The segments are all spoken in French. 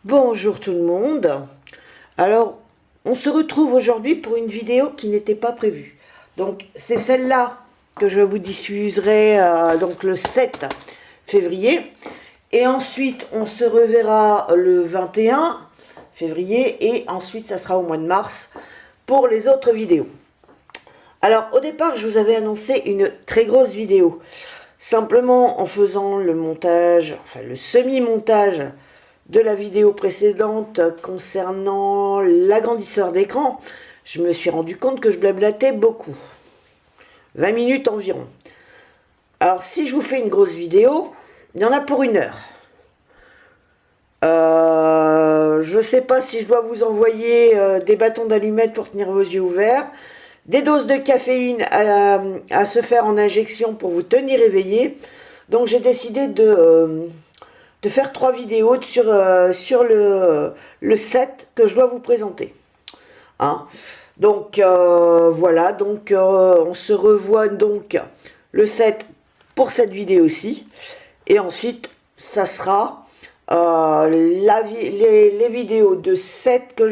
Bonjour tout le monde. Alors, on se retrouve aujourd'hui pour une vidéo qui n'était pas prévue. Donc, c'est celle-là que je vous diffuserai donc le 7 février. Et ensuite, on se reverra le 21 février. Et ensuite, ça sera au mois de mars pour les autres vidéos. Alors, au départ, je vous avais annoncé une très grosse vidéo. Simplement, en faisant le montage, enfin le semi-montage de la vidéo précédente concernant l'agrandisseur d'écran, je me suis rendu compte que je blablatais beaucoup. 20 minutes environ. Alors, si je vous fais une grosse vidéo, il y en a pour 1 heure. Je ne sais pas si je dois vous envoyer des bâtons d'allumettes pour tenir vos yeux ouverts, des doses de caféine à se faire en injection pour vous tenir éveillé. Donc j'ai décidé de faire 3 vidéos sur le set que je dois vous présenter. Hein, donc voilà, donc on se revoit donc le 7 pour cette vidéo-ci. Et ensuite, ça sera les vidéos de 7 que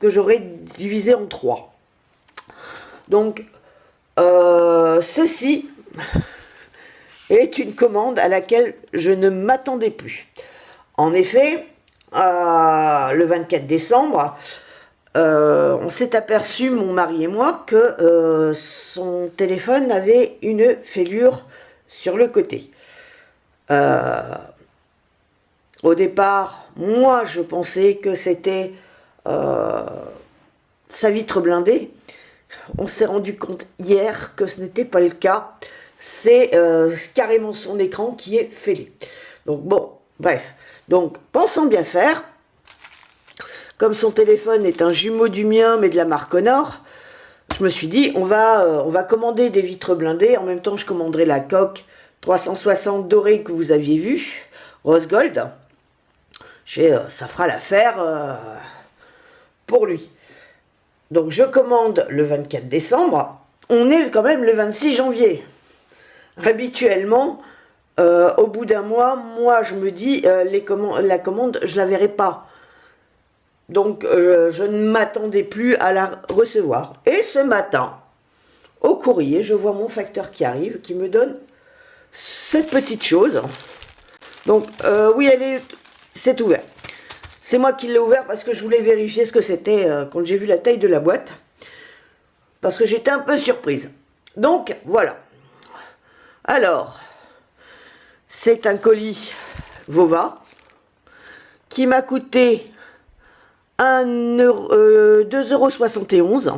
j'aurai divisées en 3. Donc, ceci est une commande à laquelle je ne m'attendais plus. En effet, le 24 décembre, on s'est aperçu, mon mari et moi, que son téléphone avait une fêlure sur le côté. Au départ, moi, je pensais que c'était sa vitre blindée. On s'est rendu compte hier que ce n'était pas le cas. C'est carrément son écran qui est fêlé. Donc bon, bref. Donc, pensons bien faire. Comme son téléphone est un jumeau du mien, mais de la marque Honor, je me suis dit, on va commander des vitres blindées. En même temps, je commanderai la coque 360 dorée que vous aviez vue, rose gold. Ça fera l'affaire pour lui. Donc je commande le 24 décembre, on est quand même le 26 janvier. Habituellement, au bout d'un mois, moi je me dis, la commande, je la verrai pas. Donc je ne m'attendais plus à la recevoir. Et ce matin, au courrier, je vois mon facteur qui arrive, qui me donne cette petite chose. Donc oui, c'est ouvert. C'est moi qui l'ai ouvert parce que je voulais vérifier ce que c'était quand j'ai vu la taille de la boîte. Parce que j'étais un peu surprise. Donc, voilà. Alors, c'est un colis Vova qui m'a coûté 2,71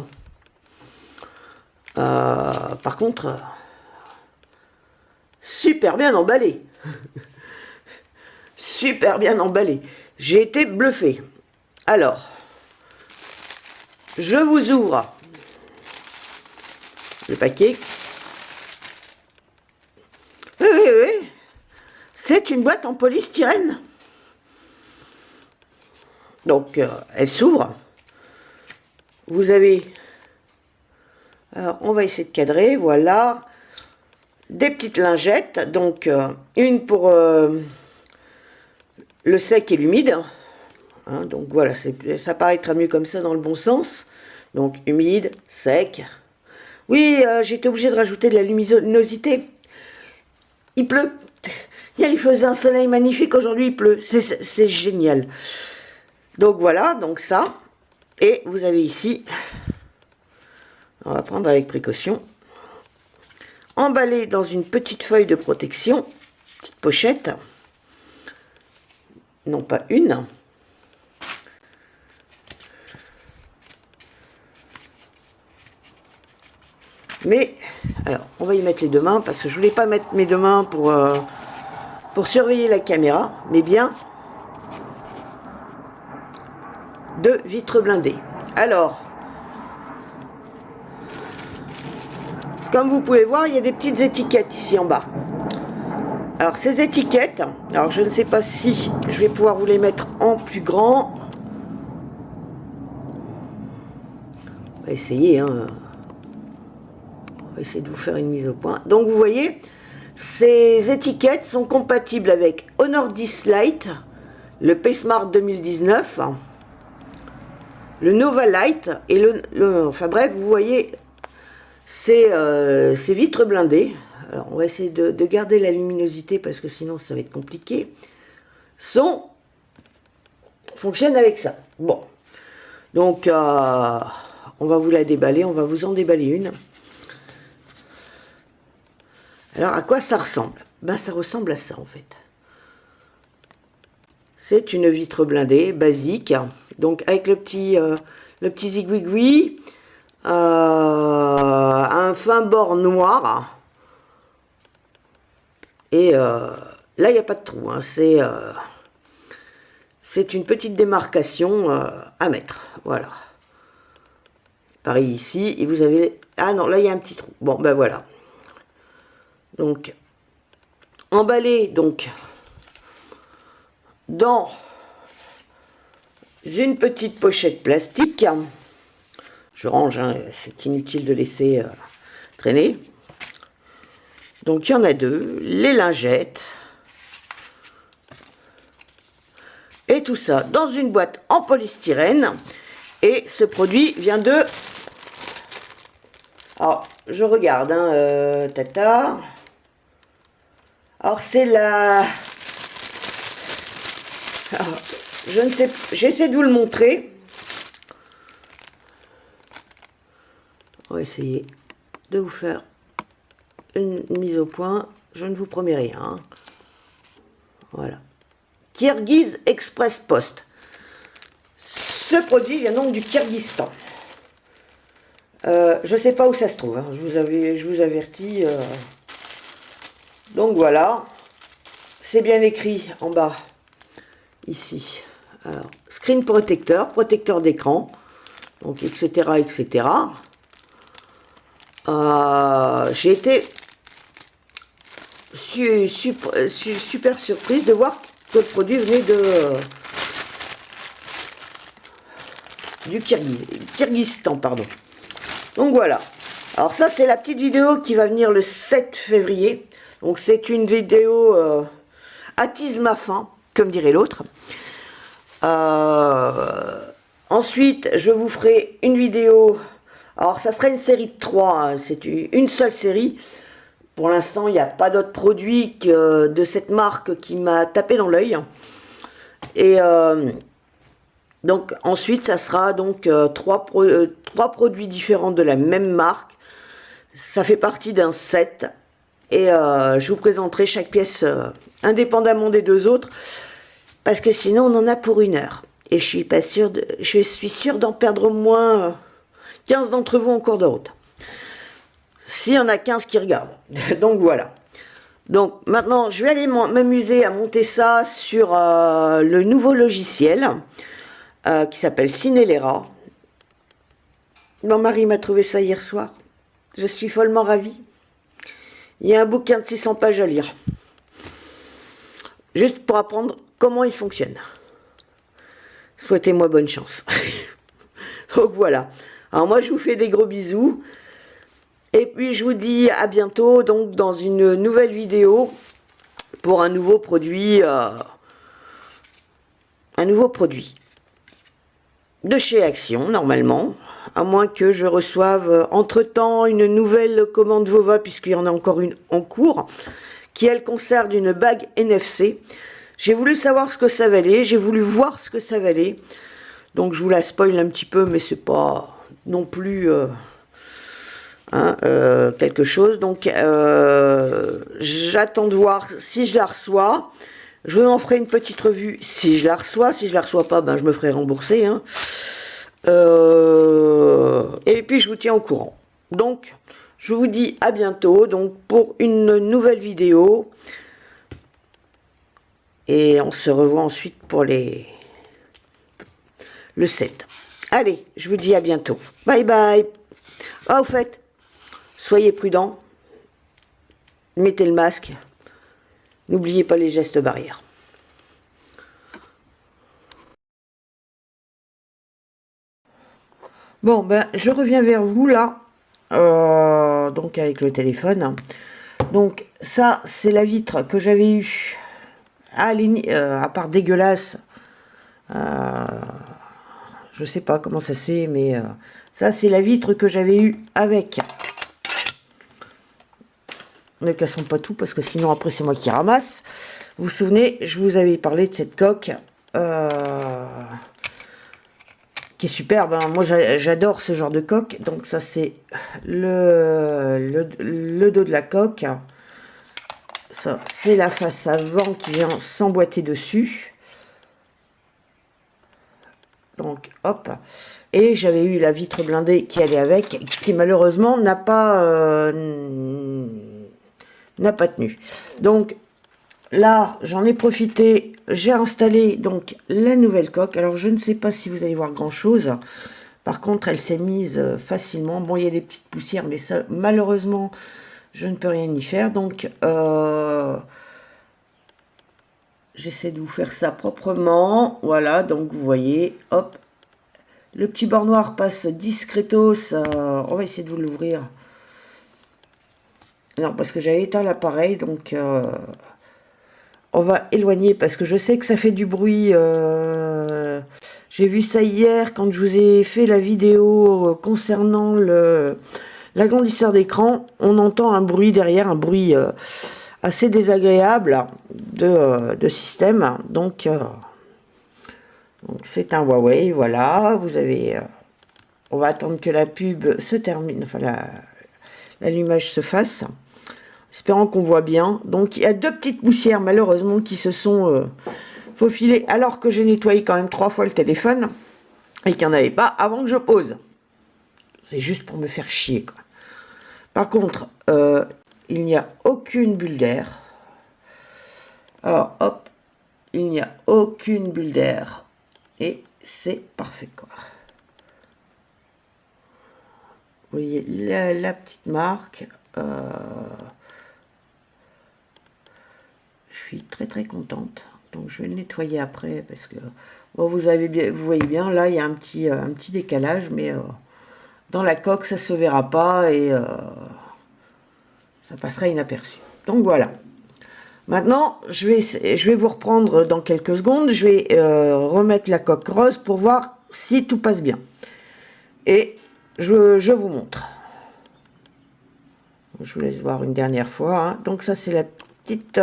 €. Par contre, super bien emballé. Super bien emballé. J'ai été bluffé. Alors, je vous ouvre le paquet. Oui. C'est une boîte en polystyrène. Donc, elle s'ouvre. Vous avez... Alors, on va essayer de cadrer. Voilà. Des petites lingettes. Donc, une pour... le sec et l'humide, hein, donc voilà, ça paraîtra mieux comme ça dans le bon sens. Donc humide, sec. Oui, j'ai été obligée de rajouter de la luminosité. Il pleut. Hier, il faisait un soleil magnifique, aujourd'hui il pleut. C'est génial. Donc voilà, donc ça. Et vous avez ici, on va prendre avec précaution, emballé dans une petite feuille de protection, petite pochette. Non pas une. Mais, alors, on va y mettre les 2 mains, parce que je voulais pas mettre mes 2 mains pour surveiller la caméra, mais bien 2 vitres blindées. Alors, comme vous pouvez voir, il y a des petites étiquettes ici en bas. Alors ces étiquettes, alors je ne sais pas si je vais pouvoir vous les mettre en plus grand. On va essayer, hein. On va essayer de vous faire une mise au point. Donc vous voyez, ces étiquettes sont compatibles avec Honor 10 Lite, le PaceMart 2019, le Nova Light et enfin bref, vous voyez ces vitres blindées. Alors on va essayer de garder la luminosité parce que sinon ça va être compliqué. Fonctionnent avec ça. Bon, donc on va vous la déballer, on va vous en déballer une. Alors à quoi ça ressemble? Ben ça ressemble à ça en fait. C'est une vitre blindée basique, donc avec le petit zigouigoui, un fin bord noir. Et là il n'y a pas de trou, hein. C'est une petite démarcation à mettre, voilà. Pareil ici, et vous avez... Ah non, là il y a un petit trou. Bon, ben voilà. Donc, emballé donc dans une petite pochette plastique. Je range, hein, c'est inutile de laisser traîner. Donc il y en a deux, les lingettes. Et tout ça dans une boîte en polystyrène. Et ce produit vient de... Alors, je regarde, hein, tata. Alors, c'est la... Alors, je ne sais... J'essaie de vous le montrer. On va essayer de vous faire une mise au point. Je ne vous promets rien, hein. Voilà. Kirghiz Express Post. Ce produit vient donc du Kyrgyzstan. Je ne sais pas où ça se trouve, hein. Je vous avertis. Donc voilà. C'est bien écrit en bas. Ici. Alors, screen protecteur, protecteur d'écran. Donc, etc. etc. J'ai été super surprise de voir que le produit venait du Kyrgyzstan, pardon. Donc voilà. Alors ça, c'est la petite vidéo qui va venir le 7 février. Donc c'est une vidéo attise ma faim, comme dirait l'autre. Ensuite, je vous ferai une vidéo. Alors ça sera une série de 3, hein. C'est une seule série. Pour l'instant, il n'y a pas d'autres produits de cette marque qui m'a tapé dans l'œil. Et donc ensuite, ça sera donc trois produits différents de la même marque. Ça fait partie d'un set. Et je vous présenterai chaque pièce indépendamment des deux autres. Parce que sinon, on en a pour 1 heure. Et je suis sûre d'en perdre au moins 15 d'entre vous en cours de route. S'il y en a 15 qui regardent. Donc voilà. Donc maintenant, je vais aller m'amuser à monter ça sur le nouveau logiciel qui s'appelle Cinelera. Mon mari m'a trouvé ça hier soir. Je suis follement ravie. Il y a un bouquin de 600 pages à lire. Juste pour apprendre comment il fonctionne. Souhaitez-moi bonne chance. Donc voilà. Alors moi, je vous fais des gros bisous. Et puis, je vous dis à bientôt, donc, dans une nouvelle vidéo pour un nouveau produit. De chez Action, normalement. À moins que je reçoive entre-temps une nouvelle commande Vova, puisqu'il y en a encore une en cours, qui, elle, concerne une bague NFC. J'ai voulu savoir ce que ça valait, j'ai voulu voir ce que ça valait. Donc, je vous la spoil un petit peu, mais c'est pas non plus... quelque chose. Donc j'attends de voir si je la reçois. Je vous en ferai une petite revue si je la reçois. Si je la reçois pas, ben je me ferai rembourser, hein. Et puis je vous tiens au courant. Donc je vous dis à bientôt donc pour une nouvelle vidéo. Et on se revoit ensuite pour le 7. Allez, je vous dis à bientôt. Bye bye. Ah, au fait, soyez prudents, mettez le masque, n'oubliez pas les gestes barrières. Bon, ben, je reviens vers vous là, donc avec le téléphone. Donc ça, c'est la vitre que j'avais eue, à part dégueulasse, Je sais pas comment ça c'est, mais ça c'est la vitre que j'avais eue avec. Ne cassons pas tout parce que sinon après c'est moi qui ramasse. Vous vous souvenez, je vous avais parlé de cette coque qui est superbe. Hein. Moi j'adore ce genre de coque. Donc ça c'est le dos de la coque. Ça c'est la face avant qui vient s'emboîter dessus. Donc hop, et j'avais eu la vitre blindée qui allait avec, qui malheureusement n'a pas tenu. Donc là j'en ai profité, j'ai installé donc la nouvelle coque. Alors je ne sais pas si vous allez voir grand chose, par contre elle s'est mise facilement. Bon, il y a des petites poussières, mais ça malheureusement je ne peux rien y faire. Donc j'essaie de vous faire ça proprement. Voilà, donc vous voyez, hop, le petit bord noir passe discretos. On va essayer de vous l'ouvrir. Non, parce que j'avais éteint l'appareil, donc on va éloigner parce que je sais que ça fait du bruit. J'ai vu ça hier quand je vous ai fait la vidéo concernant l'agrandisseur d'écran. On entend un bruit derrière, un bruit assez désagréable de système. Donc c'est un Huawei, voilà. Vous avez, on va attendre que la pub se termine, enfin l'allumage se fasse. Espérant qu'on voit bien. Donc il y a deux petites poussières malheureusement qui se sont faufilées alors que j'ai nettoyé quand même 3 fois le téléphone et qu'il n'y en avait pas avant que je pose. C'est juste pour me faire chier, quoi. Par contre, il n'y a aucune bulle d'air. Alors hop, il n'y a aucune bulle d'air. Et c'est parfait, quoi. Vous voyez la petite marque. Je suis très contente. Donc je vais le nettoyer après parce que bon, vous voyez bien, là il y a un petit décalage, mais dans la coque ça se verra pas et ça passera inaperçu. Donc voilà. Maintenant, je vais vous reprendre dans quelques secondes. Je vais remettre la coque rose pour voir si tout passe bien. Et je vous montre. Je vous laisse voir une dernière fois. Hein. Donc ça, c'est la petite...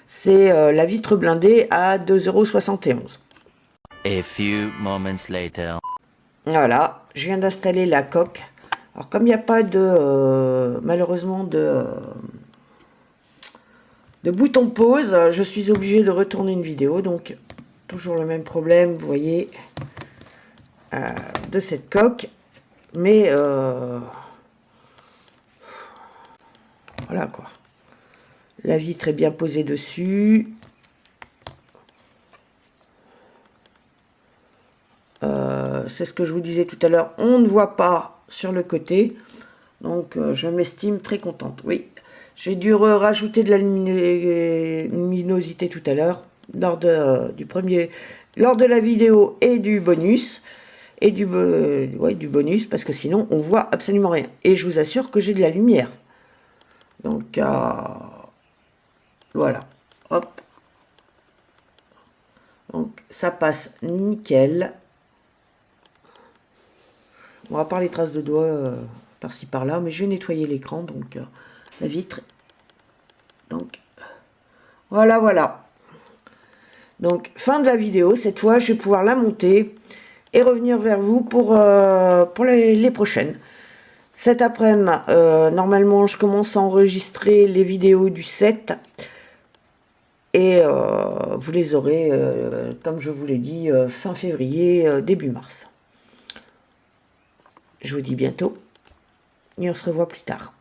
c'est la vitre blindée à 2,71 €. A few moments later. Voilà, je viens d'installer la coque. Alors comme il n'y a pas de... malheureusement de bouton pause, je suis obligée de retourner une vidéo. Donc toujours le même problème, vous voyez, de cette coque. Mais voilà quoi. La vitre est bien posée dessus. C'est ce que je vous disais tout à l'heure. On ne voit pas sur le côté. Donc je m'estime très contente. Oui, j'ai dû rajouter de la luminosité tout à l'heure. Lors de la vidéo et du bonus. Et du bonus, parce que sinon on voit absolument rien. Et je vous assure que j'ai de la lumière. Donc voilà, hop. Donc ça passe nickel. On va pas les traces de doigts par-ci par-là, mais je vais nettoyer l'écran, donc la vitre. Donc voilà. Donc fin de la vidéo. Cette fois, je vais pouvoir la monter et revenir vers vous pour les prochaines. Cet après-midi, normalement, je commence à enregistrer les vidéos du 7. Et vous les aurez, comme je vous l'ai dit, fin février, début mars. Je vous dis bientôt et on se revoit plus tard.